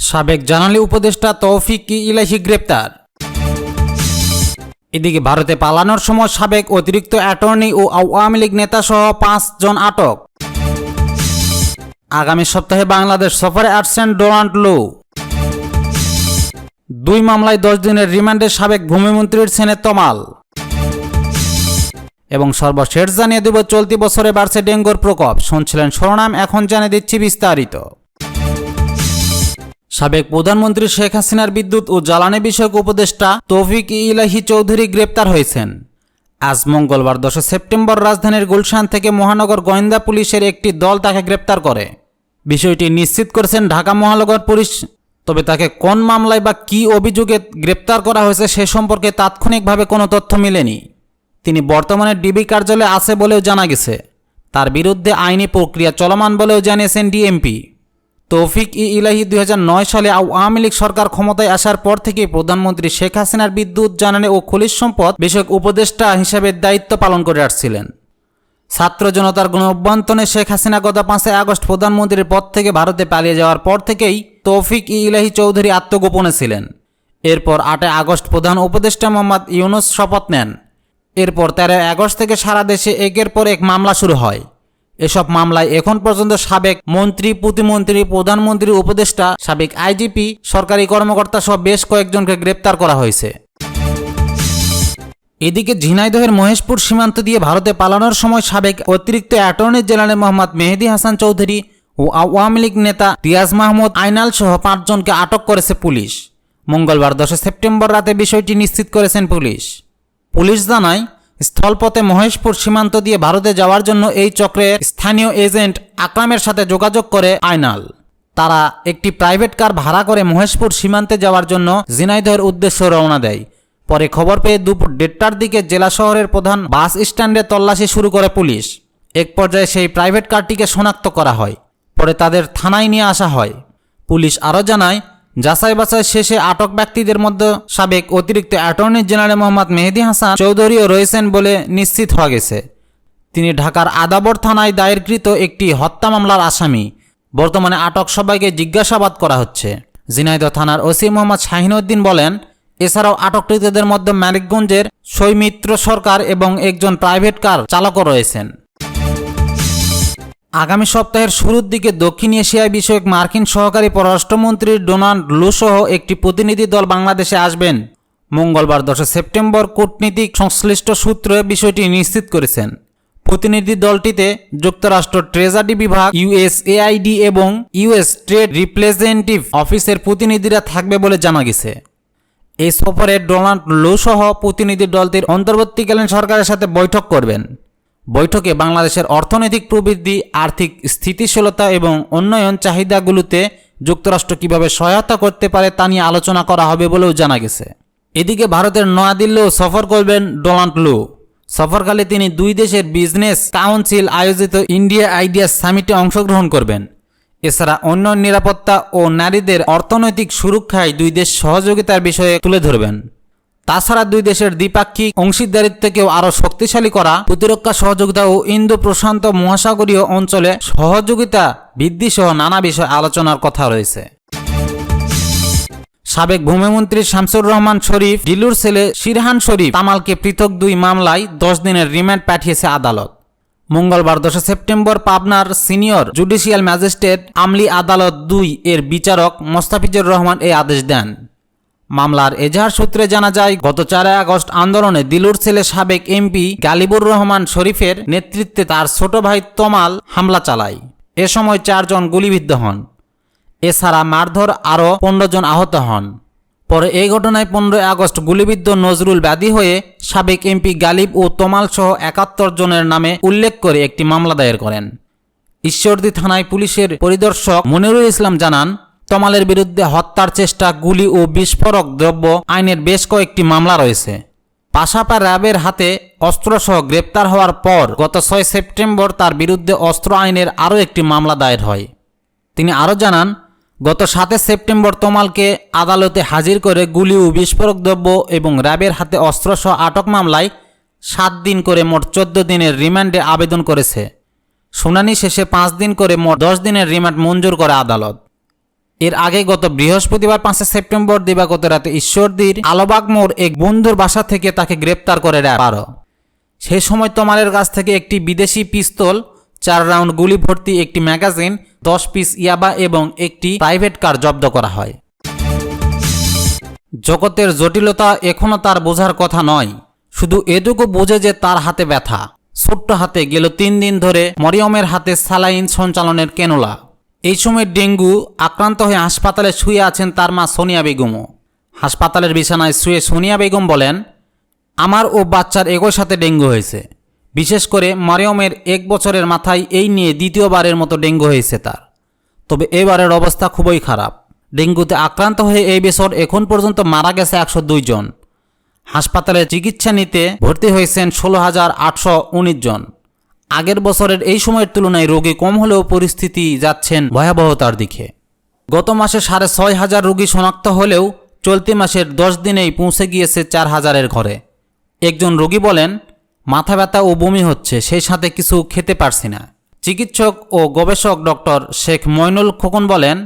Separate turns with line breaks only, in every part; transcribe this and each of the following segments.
সাবেক জানালি উপদেষ্টা তৌফিক ইলাহি গ্রেপ্তার। এদিকে ভারতে পালানোর সময় সাবেক অতিরিক্ত অ্যাটর্নি ও আওয়ামী লীগ নেতাসহ 5 জন আটক। আগামী সপ্তাহে বাংলাদেশ সফরে আসছেন ডোনাল্ড লু। 2 মামলায় 10 দিনের রিমান্ডে সাবেক ভূমিমন্ত্রীর ছেলে তমাল। এবং সর্বশেষ জানিয়ে দেব চলতি বছরে বাড়ছে ডেঙ্গুর প্রকোপ। শুনছিলেন শিরোনাম, এখন জানিয়ে দিচ্ছি বিস্তারিত। সাবেক প্রধানমন্ত্রী শেখ হাসিনার বিদ্যুৎ ও জ্বালানি বিষয়ক উপদেষ্টা তৌফিক ইলাহি চৌধুরী গ্রেপ্তার হয়েছেন। আজ মঙ্গলবার 10 সেপ্টেম্বর রাজধানীর গুলশান থেকে মহানগর গোয়েন্দা পুলিশের একটি দল তাকে গ্রেপ্তার করে। বিষয়টি নিশ্চিত করেছেন ঢাকা মহানগর পুলিশ। তবে তাকে কোন মামলায় বা কী অভিযোগে গ্রেপ্তার করা হয়েছে সে সম্পর্কে তাৎক্ষণিকভাবে কোনো তথ্য মেলেনি। তিনি বর্তমানে ডিবি কার্যালয়ে আছে বলেও জানা গেছে। তার বিরুদ্ধে আইনি প্রক্রিয়া চলমান বলেও জানিয়েছেন ডিএমপি। তৌফিক ইলাহি 2009 সালে আওয়ামী লীগ সরকার ক্ষমতায় আসার পর থেকে প্রধানমন্ত্রী শেখ হাসিনার বিদ্যুৎ, জ্বালানি ও খনিজ সম্পদ বিষয়ক উপদেষ্টা হিসেবে দায়িত্ব পালন করে আসছিলেন। ছাত্র জনতার গণ অভ্যুত্থানে শেখ হাসিনা গত 5 আগস্ট প্রধানমন্ত্রীর পদ থেকে ভারতে পালিয়ে যাওয়ার পর থেকেই তৌফিক ইলাহি চৌধুরী আত্মগোপনে ছিলেন। এরপর 8 আগস্ট প্রধান উপদেষ্টা মোহাম্মদ ইউনূস শপথ নেন। এরপর 13 আগস্ট থেকে সারা দেশে একের পর এক মামলা শুরু হয়। এসব মামলায় এখন পর্যন্ত সাবেক মন্ত্রী, প্রতিমন্ত্রী, প্রধানমন্ত্রী, উপদেষ্টা, সাবেক আইজিপি, সরকারি কর্মকর্তা সহ বেশ কয়েকজনকে গ্রেপ্তার করা হয়েছে। এদিকে ঝিনাইদহের মহেশপুর সীমান্ত দিয়ে ভারতে পালানোর সময় সাবেক অতিরিক্ত অ্যাটর্নি জেনারেল মোহাম্মদ মেহেদী হাসান চৌধুরী ও আওয়ামী লীগ নেতা রিয়াজ মাহমুদ আইনাল সহ 5 জনকে আটক করেছে পুলিশ। মঙ্গলবার 10 সেপ্টেম্বর রাতে বিষয়টি নিশ্চিত করেছেন পুলিশ। পুলিশ জানায়, স্থলপথে মহেশপুর সীমান্ত দিয়ে ভারতে যাওয়ার জন্য এই চক্রের স্থানীয় এজেন্ট আকরামের সাথে যোগাযোগ করে আইনাল। তারা একটি প্রাইভেট কার ভাড়া করে মহেশপুর সীমান্তে যাওয়ার জন্য ঝিনাইদহের উদ্দেশ্যে রওনা দেয়। পরে খবর পেয়ে দুপুর 1:30টার দিকে জেলা শহরের প্রধান বাস স্ট্যান্ডে তল্লাশি শুরু করে পুলিশ। এক পর্যায়ে সেই প্রাইভেট কারটিকে শনাক্ত করা হয়। পরে তাদের থানায় নিয়ে আসা হয়। পুলিশ আরও জানায়, যাচাই বাছাই শেষে আটক ব্যক্তিদের মধ্যে সাবেক অতিরিক্ত অ্যাটর্নি জেনারেল মোহাম্মদ মেহেদী হাসান চৌধুরীও রয়েছেন বলে নিশ্চিত হওয়া গেছে। তিনি ঢাকার আদাবর থানায় দায়েরকৃত একটি হত্যা মামলার আসামি। বর্তমানে আটক সবাইকে জিজ্ঞাসাবাদ করা হচ্ছে। ঝিনাইদহ থানার ওসি মোহাম্মদ শাহিনউদ্দিন বলেন, এছাড়াও আটককৃতদের মধ্যে মানিকগঞ্জের সৌমিত্র সরকার এবং একজন প্রাইভেট কার চালকও রয়েছেন। আগামী সপ্তাহের শুরুর দিকে দক্ষিণ এশিয়া বিষয়ক মার্কিন সহকারী পররাষ্ট্রমন্ত্রী ডোনাল্ড লু সহ একটি প্রতিনিধি দল বাংলাদেশে আসবেন। মঙ্গলবার 10 সেপ্টেম্বর কূটনীতিক সংশ্লিষ্ট সূত্রে বিষয়টি নিশ্চিত করেছেন। প্রতিনিধি দলটিতে যুক্তরাষ্ট্র ট্রেজারি বিভাগ, ইউএসএআইডি এবং ইউএস ট্রেড রিপ্রেজেন্টেটিভ অফিসের প্রতিনিধিরা থাকবে বলে জানা গেছে। এই সফরে ডোনাল্ড লু সহ প্রতিনিধি দলটির অন্তর্বর্তীকালীন সরকারের সাথে বৈঠক করবেন। বৈঠকে বাংলাদেশের অর্থনৈতিক প্রবৃদ্ধি, আর্থিক স্থিতিশীলতা এবং উন্নয়ন চাহিদাগুলোতে যুক্তরাষ্ট্র কিভাবে সহায়তা করতে পারে তা নিয়ে আলোচনা করা হবে বলেও জানা গেছে। এদিকে ভারতের নয়াদিল্লিও সফর করবেন ডোনাল্ড লু। সফরকালে তিনি 2 দেশের বিজনেস কাউন্সিল আয়োজিত ইন্ডিয়া আইডিয়া সামিটে অংশগ্রহণ করবেন। এছাড়া উন্নয়ন, নিরাপত্তা ও নারীদের অর্থনৈতিক সুরক্ষায় 2 দেশ সহযোগিতার বিষয়ে তুলে ধরবেন। তাছাড়া 2 দেশের দ্বিপাক্ষিক অংশীদারিত্বকেও আরও শক্তিশালী করা, প্রতিরক্ষা সহযোগিতা ও ইন্দো প্রশান্ত মহাসাগরীয় অঞ্চলে সহযোগিতা বৃদ্ধি সহ নানা বিষয় আলোচনার কথা রয়েছে। সাবেক ভূমিমন্ত্রী শামসুর রহমান শরীফ, ডিলুর ছেলে শিরহান শরীফ তামালকে পৃথক 2 মামলায় 10 দিনের রিমান্ড পাঠিয়েছে আদালত। মঙ্গলবার 10 সেপ্টেম্বর পাবনার সিনিয়র জুডিশিয়াল ম্যাজিস্ট্রেট আমলি আদালত 2 এর বিচারক মোস্তাফিজুর রহমান এই আদেশ দেন। মামলার এজাহার সূত্রে জানা যায়, গত 4 আগস্ট আন্দোলনে দিলুর ছেলে সাবেক এমপি গালিবুর রহমান শরীফের নেতৃত্বে তার ছোট ভাই তমাল হামলা চালায়। এ সময় 4 জন গুলিবিদ্ধ হন। এছাড়া মারধর আরও 15 জন আহত হন। পরে এই ঘটনায় 15 আগস্ট গুলিবিদ্ধ নজরুল বাদী হয়ে সাবেক এমপি গালিব ও তমাল সহ 71 জনের নামে উল্লেখ করে একটি মামলা দায়ের করেন। ঈশ্বরদী থানায় পুলিশের পরিদর্শক মনিরুল ইসলাম জানান, তমালের বিরুদ্ধে হত্যার চেষ্টা, গুলি ও বিস্ফোরক দ্রব্য আইনের বেশ কয়েকটি মামলা রয়েছে। পাশাপা র্যাবের হাতে অস্ত্রসহ গ্রেপ্তার হওয়ার পর গত 6 সেপ্টেম্বর তার বিরুদ্ধে অস্ত্র আইনের আরও একটি মামলা দায়ের হয়। তিনি আরও জানান, গত 7 সেপ্টেম্বর তমালকে আদালতে হাজির করে গুলি ও বিস্ফোরক দ্রব্য এবং র্যাবের হাতে অস্ত্রসহ আটক মামলায় 7 দিন করে মোট 14 দিনের রিমান্ডে আবেদন করেছে। শুনানি শেষে 5 দিন করে মোট 10 দিনের রিমান্ড মঞ্জুর করে আদালত। এর আগে গত বৃহস্পতিবার 5 সেপ্টেম্বর দিবাগত রাতে ঈশ্বরদীর আলবাগ মোড় এক বন্ধুর বাসা থেকে তাকে গ্রেপ্তার করে র্যাব 12। সেই সময় তমালের কাছ থেকে একটি বিদেশি পিস্তল, 4 রাউন্ড গুলি ভর্তি একটি ম্যাগাজিন, 10 পিস ইয়াবা এবং একটি প্রাইভেট কার জব্দ করা হয়। জগতের জটিলতা এখনও তার বোঝার কথা নয়, শুধু এটুকু বোঝে যে তার হাতে ব্যথা। ছোট্ট হাতে গেল 3 দিন ধরে মরিয়মের হাতে স্যালাইন সঞ্চালনের ক্যানুলা। এই সময় ডেঙ্গু আক্রান্ত হয়ে হাসপাতালে শুয়ে আছেন তার মা সোনিয়া বেগমও। হাসপাতালের বিছানায় শুয়ে সোনিয়া বেগম বলেন, আমার ও বাচ্চার একই সাথে ডেঙ্গু হয়েছে। বিশেষ করে মরিয়মের 1 বছরের মাথায় এই নিয়ে দ্বিতীয়বারের মতো ডেঙ্গু হয়েছে তার। তবে এবারের অবস্থা খুবই খারাপ। ডেঙ্গুতে আক্রান্ত হয়ে এই বছর এখন পর্যন্ত মারা গেছে 102 জন। হাসপাতালে চিকিৎসা নিতে ভর্তি হয়েছেন 16,819 জন। আগের বছরের এই সময়ের তুলনায় রোগী কম হলেও পরিস্থিতি যাচ্ছেন ভয়াবহতার দিকে। গত মাসে 6,500 রোগী শনাক্ত হলেও চলতি মাসের 10 দিনেই পৌঁছে গিয়েছে 4,000-এর ঘরে। একজন রোগী বলেন, মাথা ব্যথা ও বমি হচ্ছে, সেই সাথে কিছু খেতে পারছি না। চিকিৎসক ও গবেষক ডক্টর শেখ মইনুল খোকন বলেন,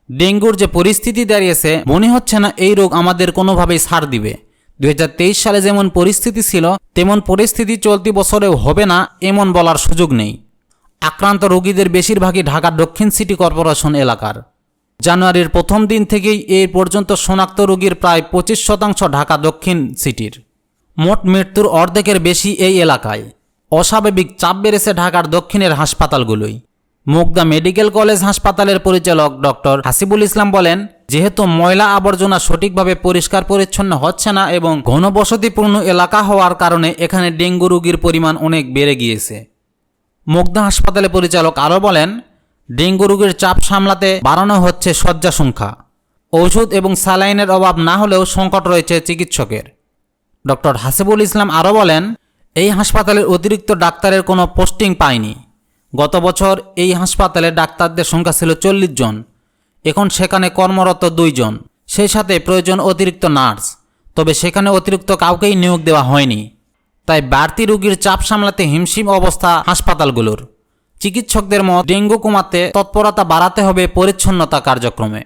ডেঙ্গুর যে পরিস্থিতি দাঁড়িয়েছে মনে হচ্ছে না এই রোগ আমাদের কোনোভাবেই ছাড় দিবে। 2023 সালে যেমন পরিস্থিতি ছিল তেমন পরিস্থিতি চলতি বছরেও হবে না এমন বলার সুযোগ নেই। আক্রান্ত রোগীদের বেশিরভাগই ঢাকার দক্ষিণ সিটি কর্পোরেশন এলাকার। জানুয়ারির প্রথম দিন থেকেই এই পর্যন্ত শনাক্ত রোগীর প্রায় 25% ঢাকা দক্ষিণ সিটির। মোট মৃত্যুর অর্ধেকের বেশি এই এলাকায়। অস্বাভাবিক চাপ বেড়েছে ঢাকার দক্ষিণের হাসপাতালগুলোই। মুগদা মেডিকেল কলেজ হাসপাতালের পরিচালক ডক্টর হাসিবুল ইসলাম বলেন, যেহেতু ময়লা আবর্জনা সঠিকভাবে পরিষ্কার পরিচ্ছন্ন হচ্ছে না এবং ঘনবসতিপূর্ণ এলাকা হওয়ার কারণে এখানে ডেঙ্গু রোগীর পরিমাণ অনেক বেড়ে গিয়েছে। মুগদা হাসপাতালের পরিচালক আরও বলেন, ডেঙ্গু রোগীর চাপ সামলাতে বাড়ানো হচ্ছে শয্যা সংখ্যা। ঔষধ এবং স্যালাইনের অভাব না হলেও সংকট রয়েছে চিকিৎসকের। ডক্টর হাসিবুল ইসলাম আরও বলেন, এই হাসপাতালের অতিরিক্ত ডাক্তারের কোনো পোস্টিং পায়নি। গত বছর এই হাসপাতালে ডাক্তারদের সংখ্যা ছিল 40 জন, এখন সেখানে কর্মরত 2 জন, সেই সাথে প্রয়োজন অতিরিক্ত নার্স। তবে সেখানে অতিরিক্ত কাউকেই নিয়োগ দেওয়া হয়নি। তাই বাড়তি রোগীর চাপ সামলাতে হিমশিম অবস্থা হাসপাতালগুলোর। চিকিৎসকদের মত, ডেঙ্গু কমাতে তৎপরতা বাড়াতে হবে পরিচ্ছন্নতা কার্যক্রমে।